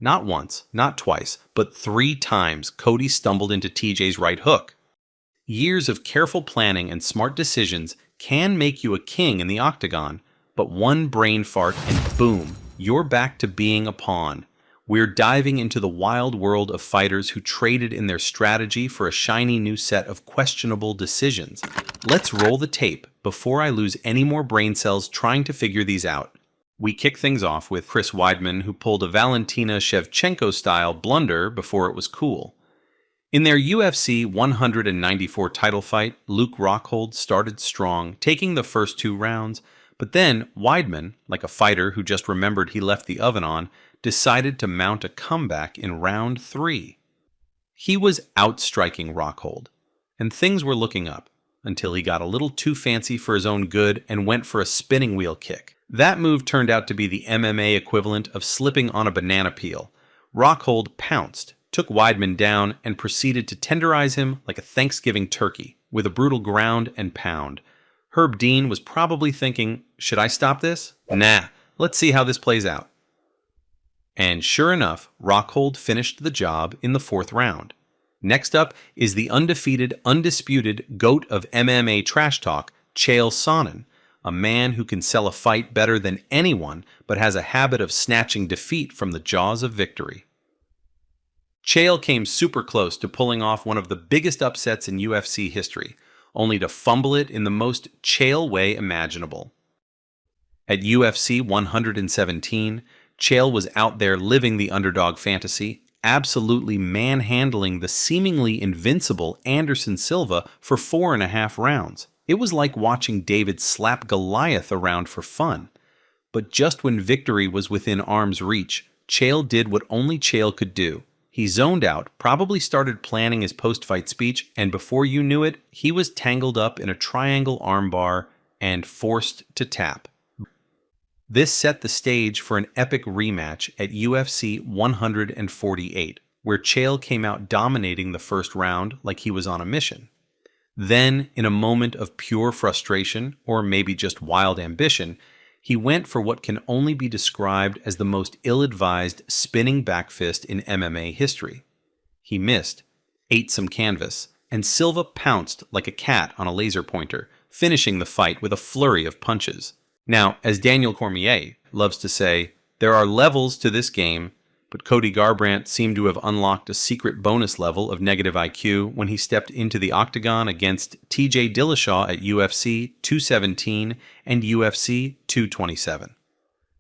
Not once, not twice, but 3 times Cody stumbled into TJ's right hook. Years of careful planning and smart decisions can make you a king in the octagon, but one brain fart and boom, you're back to being a pawn. We're diving into the wild world of fighters who traded in their strategy for a shiny new set of questionable decisions. Let's roll the tape before I lose any more brain cells trying to figure these out. We kick things off with Chris Weidman, who pulled a Valentina Shevchenko-style blunder before it was cool. In their UFC 194 title fight, Luke Rockhold started strong, taking the first 2 rounds, but then Weidman, like a fighter who just remembered he left the oven on, decided to mount a comeback in round 3. He was outstriking Rockhold, and things were looking up, until he got a little too fancy for his own good and went for a spinning wheel kick. That move turned out to be the MMA equivalent of slipping on a banana peel. Rockhold pounced, took Weidman down, and proceeded to tenderize him like a Thanksgiving turkey, with a brutal ground and pound. Herb Dean was probably thinking, should I stop this? Nah, let's see how this plays out. And sure enough, Rockhold finished the job in the 4th round. Next up is the undefeated, undisputed GOAT of MMA trash talk, Chael Sonnen, a man who can sell a fight better than anyone but has a habit of snatching defeat from the jaws of victory. Chael came super close to pulling off one of the biggest upsets in UFC history, only to fumble it in the most Chael way imaginable. At UFC 117, Chael was out there living the underdog fantasy, absolutely manhandling the seemingly invincible Anderson Silva for 4.5 rounds. It was like watching David slap Goliath around for fun. But just when victory was within arm's reach, Chael did what only Chael could do. He zoned out, probably started planning his post-fight speech, and before you knew it, he was tangled up in a triangle armbar and forced to tap. This set the stage for an epic rematch at UFC 148, where Chael came out dominating the first round like he was on a mission. Then, in a moment of pure frustration, or maybe just wild ambition, he went for what can only be described as the most ill-advised spinning back fist in MMA history. He missed, ate some canvas, and Silva pounced like a cat on a laser pointer, finishing the fight with a flurry of punches. Now, as Daniel Cormier loves to say, there are levels to this game, but Cody Garbrandt seemed to have unlocked a secret bonus level of negative IQ when he stepped into the octagon against TJ Dillashaw at UFC 217 and UFC 227.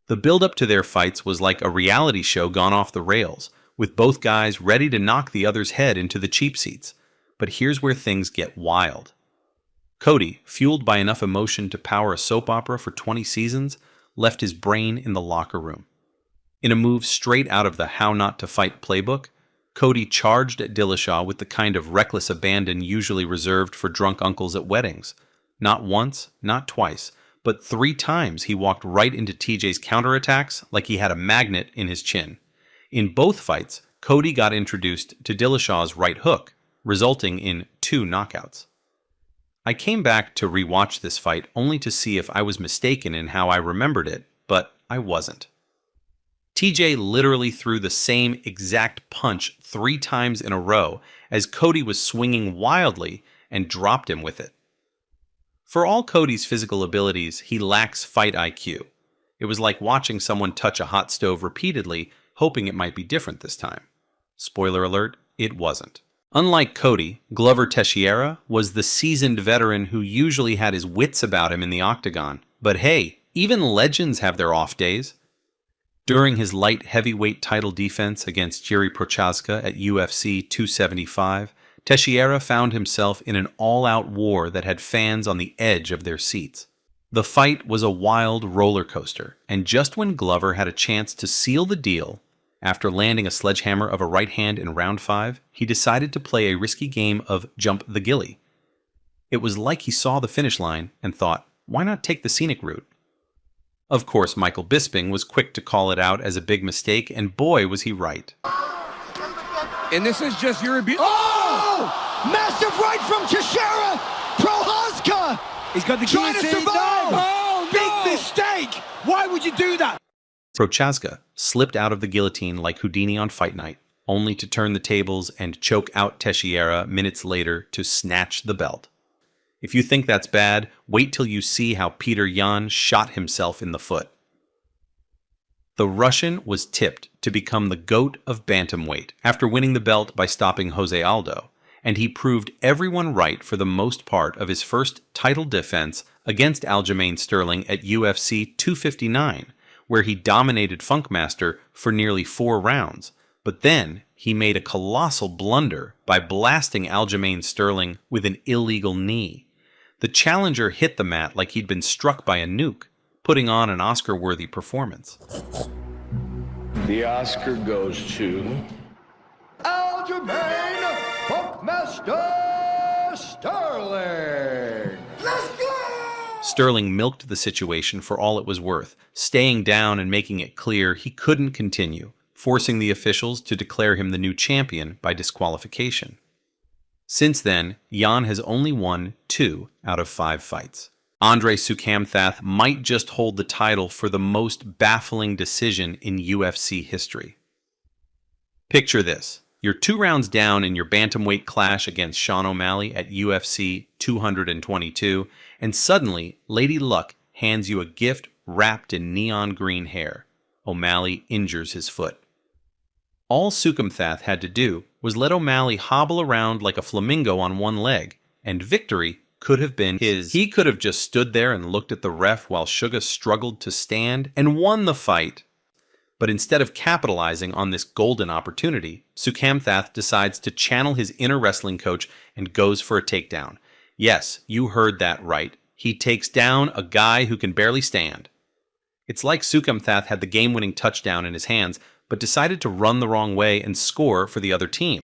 The build-up to their fights was like a reality show gone off the rails, with both guys ready to knock the other's head into the cheap seats. But here's where things get wild. Cody, fueled by enough emotion to power a soap opera for 20 seasons, left his brain in the locker room. In a move straight out of the How Not to Fight playbook, Cody charged at Dillashaw with the kind of reckless abandon usually reserved for drunk uncles at weddings. Not once, not twice, but 3 times he walked right into TJ's counterattacks like he had a magnet in his chin. In both fights, Cody got introduced to Dillashaw's right hook, resulting in 2 knockouts. I came back to rewatch this fight only to see if I was mistaken in how I remembered it, but I wasn't. TJ literally threw the same exact punch 3 times in a row as Cody was swinging wildly and dropped him with it. For all Cody's physical abilities, he lacks fight IQ. It was like watching someone touch a hot stove repeatedly, hoping it might be different this time. Spoiler alert, it wasn't. Unlike Cody, Glover Teixeira was the seasoned veteran who usually had his wits about him in the octagon. But hey, even legends have their off days. During his light heavyweight title defense against Jiri Prochazka at UFC 275, Teixeira found himself in an all-out war that had fans on the edge of their seats. The fight was a wild roller coaster, and just when Glover had a chance to seal the deal, after landing a sledgehammer of a right hand in round 5, he decided to play a risky game of jump the ghillie. It was like he saw the finish line and thought, why not take the scenic route? Of course, Michael Bisping was quick to call it out as a big mistake, and boy was he right. And this is just your abuse. Oh! Massive right from Teixeira! Prochazka! He's got the trying to guillotine. survive! No! Big mistake! Why would you do that? Prochazka slipped out of the guillotine like Houdini on Fight Night, only to turn the tables and choke out Teixeira minutes later to snatch the belt. If you think that's bad, wait till you see how Petr Yan shot himself in the foot. The Russian was tipped to become the GOAT of bantamweight after winning the belt by stopping Jose Aldo, and he proved everyone right for the most part of his first title defense against Aljamain Sterling at UFC 259, where he dominated Funkmaster for nearly 4 rounds, but then he made a colossal blunder by blasting Aljamain Sterling with an illegal knee. The challenger hit the mat like he'd been struck by a nuke, putting on an Oscar-worthy performance. The Oscar goes to Aljamain Sterling. Let's go! Sterling milked the situation for all it was worth, staying down and making it clear he couldn't continue, forcing the officials to declare him the new champion by disqualification. Since then, Yan has only won 2 out of 5 fights. Andre Soukhamthath might just hold the title for the most baffling decision in UFC history. Picture this. You're 2 rounds down in your bantamweight clash against Sean O'Malley at UFC 222, and suddenly Lady Luck hands you a gift wrapped in neon green hair. O'Malley injures his foot. All Soukhamthath had to do was let O'Malley hobble around like a flamingo on one leg, and victory could have been his. He could have just stood there and looked at the ref while Suga struggled to stand and won the fight. But instead of capitalizing on this golden opportunity, Soukhamthath decides to channel his inner wrestling coach and goes for a takedown. Yes, you heard that right. He takes down a guy who can barely stand. It's like Soukhamthath had the game-winning touchdown in his hands, but decided to run the wrong way and score for the other team.